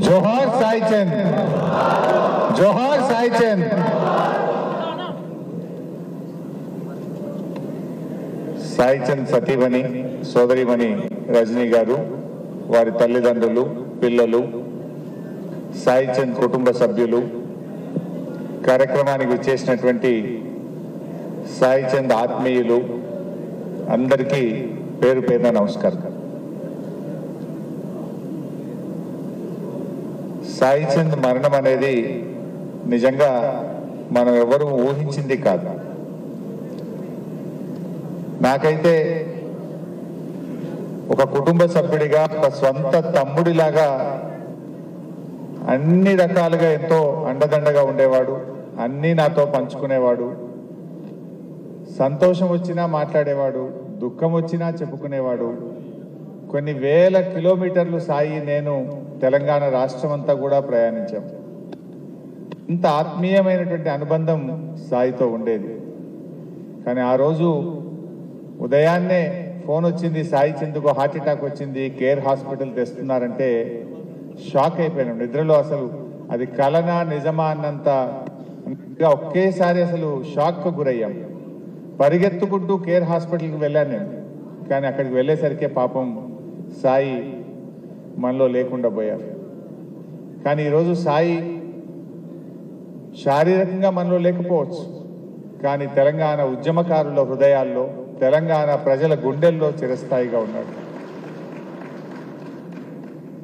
जोहार साई चंद, जोहार साई चंद। సాయి చంద్ సతీమణి సోదరిమణి రజనీ గారు, వారి తల్లిదండ్రులు, పిల్లలు, సాయి చంద్ కుటుంబ సభ్యులు, కార్యక్రమానికి విచ్చేసినటువంటి సాయి చంద్ ఆత్మీయులు అందరికీ పేరు పేరున నమస్కారం. సాయి చంద్ మరణం అనేది నిజంగా మనం ఎవరు ఊహించింది కాదు. నాకైతే ఒక కుటుంబ సభ్యుడిగా, ఒక సొంత తమ్ముడిలాగా అన్ని రకాలుగా ఎంతో అండదండగా ఉండేవాడు, అన్నీ నాతో పంచుకునేవాడు. సంతోషం వచ్చినా మాట్లాడేవాడు, దుఃఖం వచ్చినా చెప్పుకునేవాడు. కొన్ని వేల కిలోమీటర్లు సాయి నేను తెలంగాణ రాష్ట్రం అంతా కూడా ప్రయాణించాం. ఇంత ఆత్మీయమైనటువంటి అనుబంధం సాయితో ఉండేది. కానీ ఆ రోజు ఉదయాన్నే ఫోన్ వచ్చింది, సాయి చంద్కు హార్ట్ అటాక్ వచ్చింది, కేర్ హాస్పిటల్ తెస్తున్నారంటే షాక్ అయిపోయినాం. నిద్రలో అసలు అది కలనా నిజమా అన్నంత ఒకేసారి అసలు షాక్కు గురయ్యాం. పరిగెత్తుకుంటూ కేర్ హాస్పిటల్కి వెళ్ళాను నేను. కానీ అక్కడికి వెళ్ళేసరికే పాపం సాయి మనలో లేకుండా పోయారు. కానీ ఈరోజు సాయి శారీరకంగా మనలో లేకపోవచ్చు, కానీ తెలంగాణ ఉద్యమకారుల హృదయాల్లో, తెలంగాణ ప్రజల గుండెల్లో చిరస్థాయిగా ఉన్నాడు.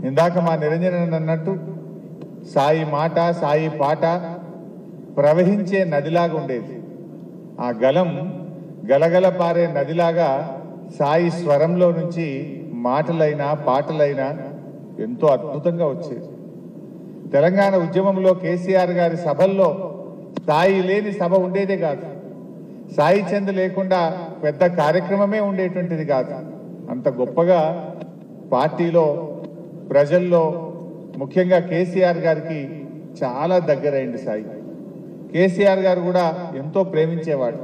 ఇందాక మా నిరంజన్ అన్నట్టు సాయి మాట, సాయి పాట ప్రవహించే నదిలాగా ఉండేది. ఆ గలం గలగల పారే నదిలాగా సాయి స్వరంలో నుంచి మాటలైనా పాటలైనా ఎంతో అద్భుతంగా వచ్చేది. తెలంగాణ ఉద్యమంలో కేసీఆర్ గారి సభల్లో సాయి లేని సభ ఉండేదే కాదు. సాయి చంద్ లేకుండా పెద్ద కార్యక్రమమే ఉండేటువంటిది కాదు. అంత గొప్పగా పార్టీలో, ప్రజల్లో, ముఖ్యంగా కేసీఆర్ గారికి చాలా దగ్గరైంది సాయి. కేసీఆర్ గారు కూడా ఎంతో ప్రేమించేవాడు.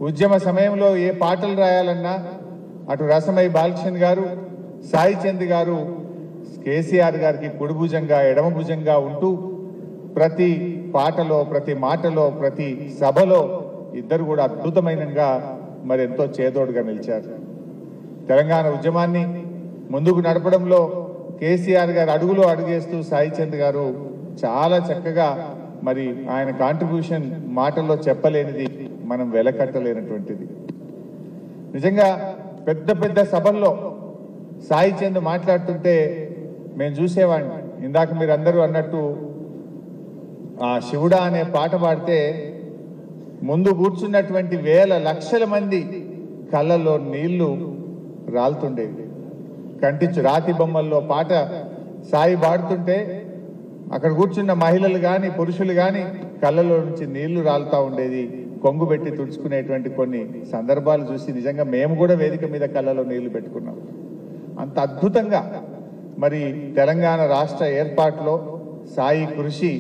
ఉద్యమ సమయంలో ఏ పాటలు రాయాలన్నా అటు రసమై బాలకృష్ణ గారు, సాయి చంద్ గారు కేసీఆర్ గారికి కుడి భుజంగా, ఎడమ భుజంగా ఉంటూ ప్రతి పాటలో, ప్రతి మాటలో, ప్రతి సభలో ఇద్దరు కూడా అద్భుతమైనగా మరి ఎంతో చేదోడుగా నిలిచారు. తెలంగాణ ఉద్యమాన్ని ముందుకు నడపడంలో కేసీఆర్ గారు అడుగులో అడుగేస్తూ సాయి చంద్ గారు చాలా చక్కగా మరి ఆయన కాంట్రిబ్యూషన్ మాటల్లో చెప్పలేనిది, మనం వెలకట్టలేనటువంటిది. నిజంగా పెద్ద పెద్ద సభల్లో సాయి చంద్ మాట్లాడుతుంటే మేము చూసేవాడిని. ఇందాక మీరు అందరూ అన్నట్టు ఆ శివుడా అనే పాట పాడితే ముందు కూర్చున్నటువంటి వేల లక్షల మంది కళ్ళలో నీళ్లు రాలుతుండేవి. కంటించు రాతి బొమ్మల్లో పాట సాయి పాడుతుంటే అక్కడ కూర్చున్న మహిళలు కానీ పురుషులు కానీ కళ్ళలో నుంచి నీళ్లు రాలుతూ ఉండేది. కొంగు పెట్టి తుడుచుకునేటువంటి కొన్ని సందర్భాలు చూసి నిజంగా మేము కూడా వేదిక మీద కళ్ళలో నీళ్లు పెట్టుకున్నాం. అంత అద్భుతంగా మరి తెలంగాణ రాష్ట్ర ఏర్పాటులో సాయి కృషి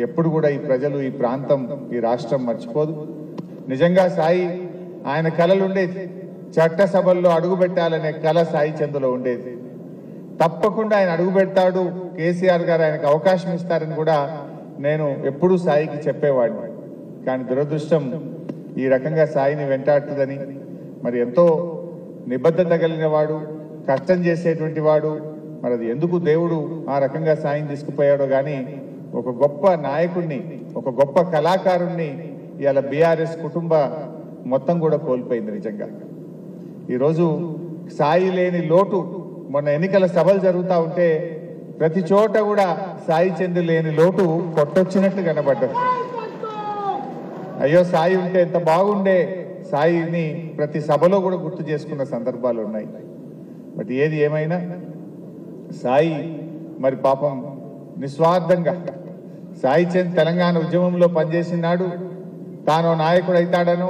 ఎప్పుడు కూడా ఈ ప్రజలు, ఈ ప్రాంతం, ఈ రాష్ట్రం మర్చిపోదు. నిజంగా సాయి ఆయన కళలు ఉండేది. చట్టసభల్లో అడుగు పెట్టాలనే కళ సాయి చంద్లో ఉండేది. తప్పకుండా ఆయన అడుగు పెడతాడు, కేసీఆర్ గారు ఆయనకు అవకాశం ఇస్తారని కూడా నేను ఎప్పుడూ సాయికి చెప్పేవాడిని. కానీ దురదృష్టం ఈ రకంగా సాయిని వెంటాడుతుందని, మరి ఎంతో నిబద్ధత కలిగిన వాడు, కష్టం చేసేటువంటి వాడు, మరి అది ఎందుకు దేవుడు ఆ రకంగా సాయిని తీసుకుపోయాడో కానీ ఒక గొప్ప నాయకుడిని, ఒక గొప్ప కళాకారుణ్ణి ఇవాళ బీఆర్ఎస్ కుటుంబ మొత్తం కూడా కోల్పోయింది. నిజంగా ఈరోజు సాయి లేని లోటు, మొన్న ఎన్నికల సభలు జరుగుతూ ఉంటే ప్రతి చోట కూడా సాయి చంద్ లేని లోటు కొట్టొచ్చినట్టు కనబడ్డది. అయ్యో సాయి ఉంటే ఎంత బాగుండే, సాయిని ప్రతి సభలో కూడా గుర్తు చేసుకున్న సందర్భాలు ఉన్నాయి. బట్ ఏది ఏమైనా సాయి మరి పాపం నిస్వార్థంగా సాయి చంద్ తెలంగాణ ఉద్యమంలో పనిచేసినాడు. తాను నాయకుడు అవుతాడనో,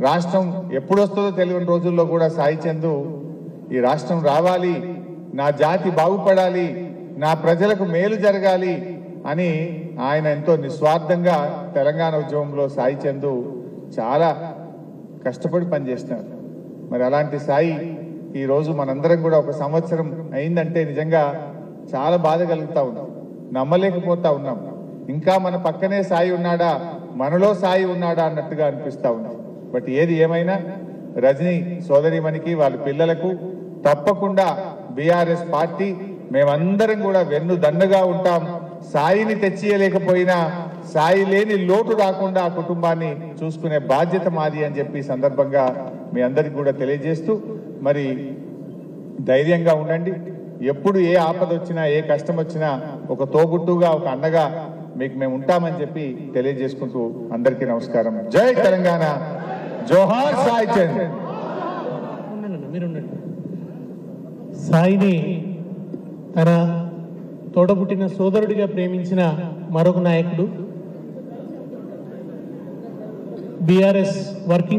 రాష్ట్రం ఎప్పుడు వస్తుందో తెలియని రోజుల్లో కూడా సాయి చంద్ ఈ రాష్ట్రం రావాలి, నా జాతి బాగుపడాలి, నా ప్రజలకు మేలు జరగాలి అని ఆయన ఎంతో నిస్వార్థంగా తెలంగాణ ఉద్యమంలో సాయి చంద్ చాలా కష్టపడి పనిచేస్తున్నారు. మరి అలాంటి సాయి ఈ రోజు మనందరం కూడా ఒక సంవత్సరం అయిందంటే నిజంగా చాలా బాధ కలుగుతా ఉంది. నమ్మలేకపోతా ఉన్నాం. ఇంకా మన పక్కనే సాయి ఉన్నాడా, మనలో సాయి ఉన్నాడా అన్నట్టుగా అనిపిస్తా ఉంది. బట్ ఏది ఏమైనా రజనీ సోదరిమణికి వాళ్ళ పిల్లలకు తప్పకుండా బీఆర్ఎస్ పార్టీ మేమందరం కూడా వెన్ను దన్నుగా ఉంటాం. సాయిని తెచ్చియలేకపోయినా సాయి లేని లోటు రాకుండా ఆ కుటుంబాన్ని చూసుకునే బాధ్యత మాది అని చెప్పి సందర్భంగా మీ అందరికి కూడా తెలియజేస్తూ, మరి ధైర్యంగా ఉండండి. ఎప్పుడు ఏ ఆపద వచ్చినా ఏ కష్టం వచ్చినా ఒక తోబుట్టుగా ఒక అన్నగా మీకు మేము ఉంటామని చెప్పి తెలియజేసుకుంటూ అందరికీ నమస్కారం. జై తెలంగాణ, జోహార్ సాయి చంద్. సాయిని తన తోడబుట్టిన సోదరుడిగా ప్రేమించిన మరొక నాయకుడు, బీఆర్ఎస్ వర్కింగ్